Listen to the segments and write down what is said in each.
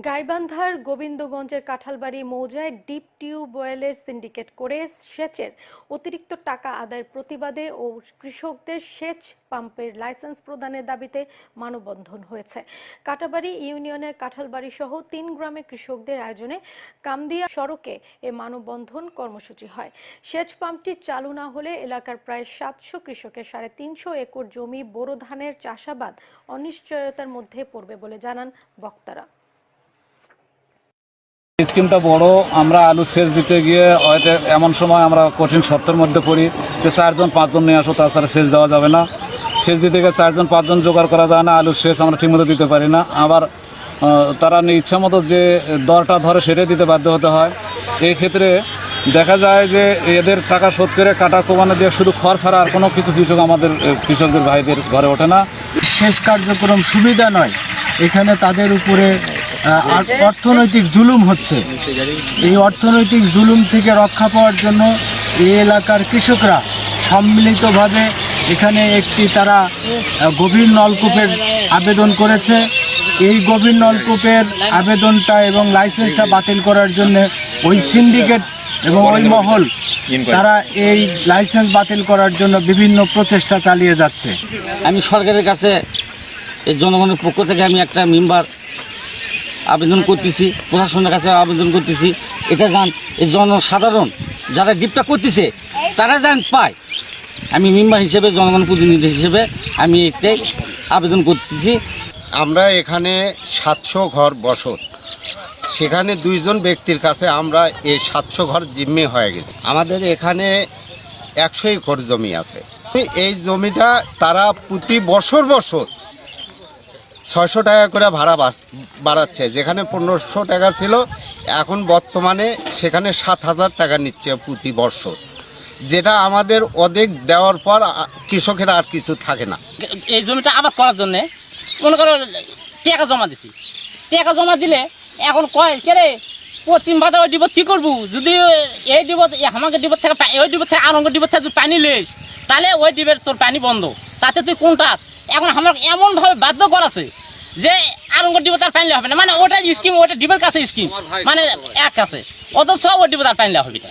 গাইবান্ধার গোবিন্দগঞ্জের কাঁঠালবাড়ি মৌজায় ডিপ টিউবওয়েলের সিন্ডিকেট করে সেচের অতিরিক্ত টাকা আদায়ের প্রতিবাদে ও কৃষকদের সেচ পাম্পের লাইসেন্স প্রদানের দাবিতে মানববন্ধন হয়েছে। কাটাবাড়ি ইউনিয়নের কাঁঠালবাড়ি সহ ৩ গ্রামের কৃষকদের আয়োজনে কামদিয়া সড়কে এ মানববন্ধন কর্মসূচি হয়। সেচ পাম্পটি চালু না হলে এলাকার প্রায় ৭০০ কৃষকের ৩৫০ একর জমি বোরো ধানের চাষাবাদ অনিশ্চয়তার মধ্যে পড়বে বলে জানান বক্তারা। স্কিমটা বড়, আমরা আলু সেচ দিতে গিয়ে হয়তো এমন সময় আমরা কঠিন শর্তের মধ্যে পড়ি যে ৪-৫ জন নিয়ে আসো, তাছাড়া সেচ দেওয়া যাবে না। সেচ দিতে গিয়ে ৪-৫ জন জোগাড় করা যায় না, আলুর সেচ আমরা ঠিকমতো দিতে পারি না। আবার তারা ইচ্ছা মতো যে দরটা ধরে সেটাই দিতে বাধ্য হতে হয়। এই ক্ষেত্রে দেখা যায় যে এদের টাকা শোধ করে কাটা কমানো দিয়ে শুধু খড় ছাড়া আর কোনো কিছু আমাদের কৃষকদের ভাইদের ঘরে ওঠে না। শেষ কার্যক্রম সুবিধা নয়, এখানে তাদের উপরে অর্থনৈতিক জুলুম হচ্ছে। এই অর্থনৈতিক জুলুম থেকে রক্ষা পাওয়ার জন্য এই এলাকার কৃষকরা সম্মিলিতভাবে এখানে একটি তারা গভীর নলকূপের আবেদন করেছে। এই গভীর নলকূপের আবেদনটা এবং লাইসেন্সটা বাতিল করার জন্য ওই সিন্ডিকেট এবং ওই মহল তারা এই লাইসেন্স বাতিল করার জন্য বিভিন্ন প্রচেষ্টা চালিয়ে যাচ্ছে। আমি সরকারের কাছে এই জনগণের পক্ষ থেকে আমি একটা মেম্বার আবেদন করতেছি, প্রশাসনের কাছে আবেদন করতেছি, এটা যান এই জনসাধারণ যারা ডিপটা করতেছে তারা যান পায়। আমি মেম্বার হিসেবে, জনগণ প্রতিনিধি হিসেবে আমি একটাই আবেদন করতেছি। আমরা এখানে ৭০০ ঘর বসত, সেখানে ২ জন ব্যক্তির কাছে আমরা এই ৭০০ ঘর জিম্মি হয়ে গেছে। আমাদের এখানে ১০০ একর জমি আছে। এই জমিটা তারা প্রতি বছর ৬০০ টাকা করে ভাড়া বাড়াচ্ছে, যেখানে ১৫০০ টাকা ছিল, এখন বর্তমানে সেখানে ৭,০০০ টাকা নিচ্ছে প্রতি বছর, যেটা আমাদের অধিক দেওয়ার পর কৃষকের আর কিছু থাকে না। এই জমিটা আবাদ করার জন্যে মনে করো টাকা জমা দিছি, টাকা জমা দিলে এখন কয় কে পশ্চিম বাধা ওই ডিবত কী করবো, যদি এই ডিবত আমাকে ডিবত থেকে ওই ডিবত থেকে আরঙ্গ ডিবত থেকে যদি পানি লেস তাহলে ওই ডিবের তোর পানি বন্ধ, তাতে তুই কোনটা এখন আমার এমনভাবে বাধ্য করাছে যে আরঙ্গ ডিবত আর পানি হবে না, মানে ওটার স্কিম ওটা ডিবের কাছে স্কিম মানে এক কাছে, অথচ ওই ডিবত আর পানি হবে না,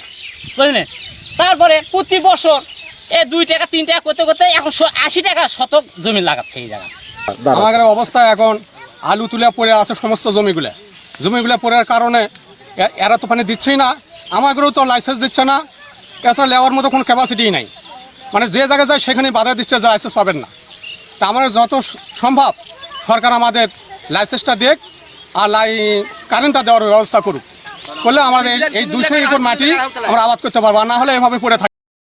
বুঝলেন। তারপরে প্রতি বছর এই ২ টাকা ৩ টাকা করতে করতে এখন ৮০ টাকা শতক জমি লাগাচ্ছে এই জায়গা। আমাদের অবস্থা এখন আলু তুলে পড়ে আছে সমস্ত জমিগুলো পড়ার কারণে এরা তো পানি দিচ্ছেই না, আমাদেরও তো লাইসেন্স দিচ্ছে না, এছাড়া নেওয়ার মতো কোনো ক্যাপাসিটিই নাই, মানে যে জায়গায় যায় সেখানে বাধা দিচ্ছে যে লাইসেন্স পাবেন না। তা আমাদের যত সম্ভব সরকার আমাদের লাইসেন্সটা দেখ আর কারেন্টটা দেওয়ার ব্যবস্থা করুক, করলে আমাদের এই ২০০ একর মাটি আমরা আবাদ করতে পারবো, না হলে এভাবে পড়ে থাকি।